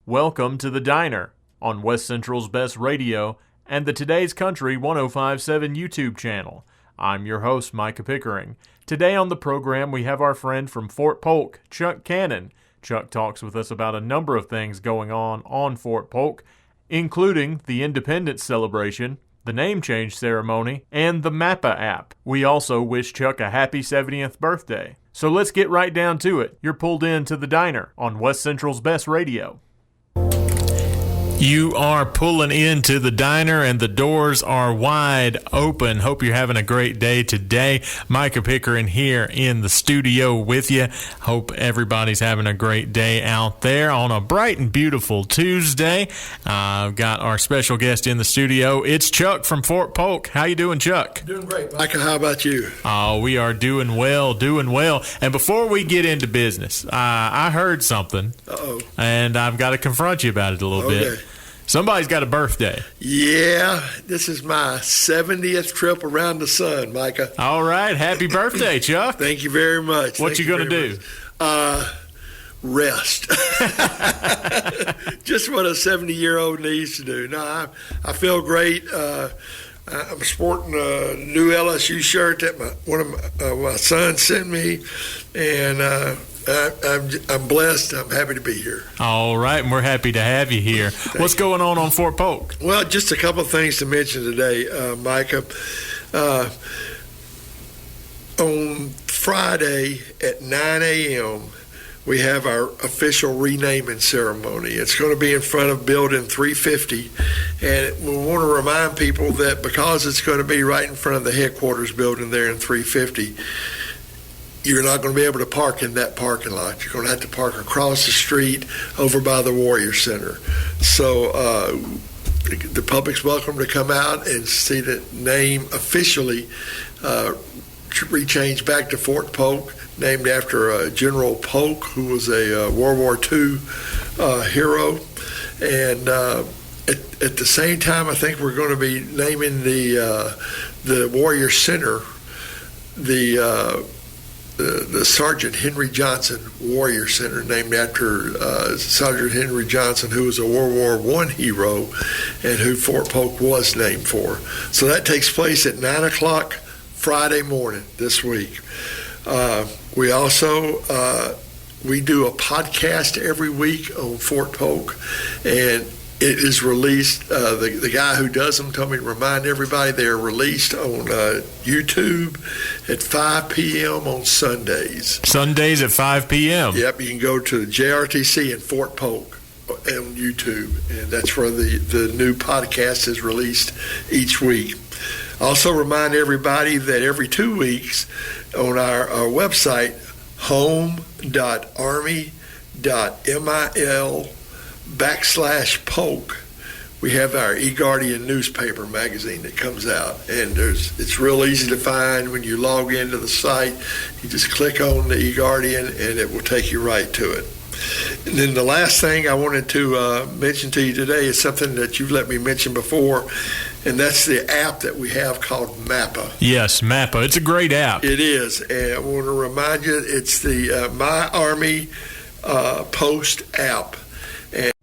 Welcome to The Diner on West Central's Best Radio and the Today's Country 105.7 YouTube channel. I'm your host, Micah Pickering. Today on the program, we have our friend from Fort Polk, Chuck Cannon. Chuck talks with us about a number of things going on Fort Polk, including the Independence celebration, the name change ceremony, and the MAPA app. We also wish Chuck a happy 70th birthday. So let's get right down to it. You're pulled into The Diner on West Central's Best Radio. You are pulling into The Diner and the doors are wide open. Hope you're having a great day today. Micah Pickering here in the studio with you. Hope everybody's having a great day out there on a bright and beautiful Tuesday. I've got our special guest in the studio. It's Chuck from Fort Polk. How you doing, Chuck? Doing great, Micah. How about you? Oh, we are doing well. And before we get into business, I heard something. Uh-oh. And I've got to confront you about it a little bit. Somebody's got a birthday. Yeah, this is my 70th trip around the sun, Micah. All right. Happy birthday, Chuck. Thank you very much. What you going to do? Rest. Just what a 70-year-old needs to do. No, I feel great. I'm sporting a new LSU shirt that one of my sons sent me, and I'm blessed. I'm happy to be here. All right, and we're happy to have you here. What's going on Fort Polk? Well, just a couple of things to mention today, Micah. On Friday at 9 a.m., we have our official renaming ceremony. It's going to be in front of Building 350, and we want to remind people that because it's going to be right in front of the headquarters building there in 350, you're not going to be able to park in that parking lot. You're going to have to park across the street over by the Warrior Center. So the public's welcome to come out and see the name officially rechanged back to Fort Polk, named after General Polk, who was a World War II hero. And at the same time, I think we're going to be naming the Warrior Center the Sergeant Henry Johnson Warrior Center, named after Sergeant Henry Johnson, who was a World War I hero and who Fort Polk was named for. So that takes place at 9 o'clock Friday morning this week. We also we do a podcast every week on Fort Polk, and it is released. The guy who does them told me to remind everybody they're released on YouTube at 5 p.m. on Sundays. Sundays at 5 p.m.? Yep, you can go to JRTC in Fort Polk on YouTube, and that's where the new podcast is released each week. Also remind everybody that every 2 weeks on our website, home.army.mil/Polk, we have our eGuardian newspaper magazine that comes out, and it's real easy to find. When you log into the site, you just click on the eGuardian and it will take you right to it. And then the last thing I wanted to mention to you today is something that you've let me mention before, and that's the app that we have called MAPA. Yes, MAPA. It's a great app. It is, and I want to remind you, it's the My Army Post app. And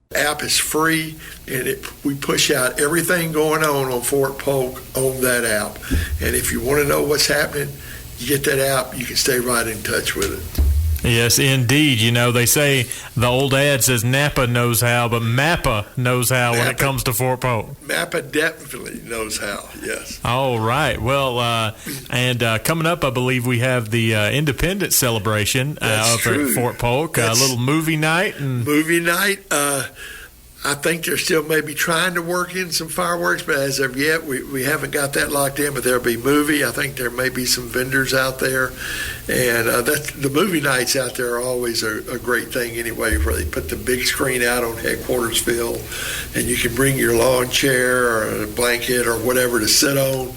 the app is free, and we push out everything going on Fort Polk on that app. And if you want to know what's happening, you get that app, you can stay right in touch with it. Yes, indeed. You know, they say the old ad says Napa knows how, but MAPA knows how when it comes to Fort Polk. MAPA definitely knows how, yes. All right. Well, and coming up, I believe we have the Independence celebration up at Fort Polk, a little movie night. Movie night. I think they're still maybe trying to work in some fireworks, but as of yet, we haven't got that locked in. But there'll be movie. I think there may be some vendors out there, and the movie nights out there are always a great thing anyway, where they put the big screen out on Headquartersville, and you can bring your lawn chair or a blanket or whatever to sit on,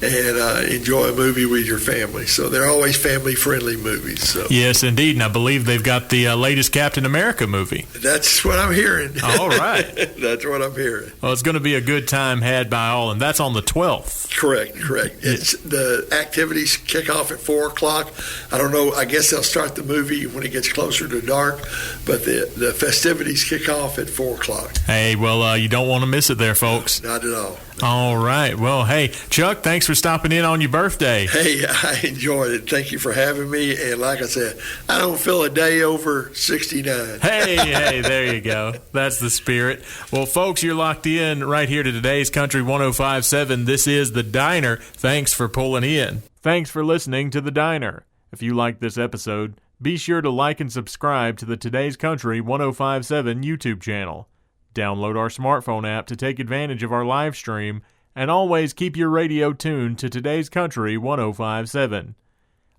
and enjoy a movie with your family. So they're always family-friendly movies. So. Yes, indeed. And I believe they've got the latest Captain America movie. That's what I'm hearing. All right. That's what I'm hearing. Well, it's going to be a good time had by all, and that's on the 12th. Correct. It's the activities kick off at 4 o'clock. I don't know. I guess they'll start the movie when it gets closer to dark, but the festivities kick off at 4 o'clock. Hey, well, you don't want to miss it there, folks. Not at all. All right. Well, hey, Chuck, thanks for stopping in on your birthday. Hey, I enjoyed it. Thank you for having me. And like I said, I don't feel a day over 69. Hey, there you go. That's the spirit. Well, folks, you're locked in right here to today's Country 105.7. This is The Diner. Thanks for pulling in. Thanks for listening to The Diner. If you liked this episode, be sure to like and subscribe to the Today's Country 105.7 YouTube channel. Download our smartphone app to take advantage of our live stream, and always keep your radio tuned to Today's Country 105.7.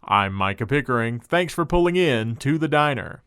I'm Micah Pickering. Thanks for pulling in to The Diner.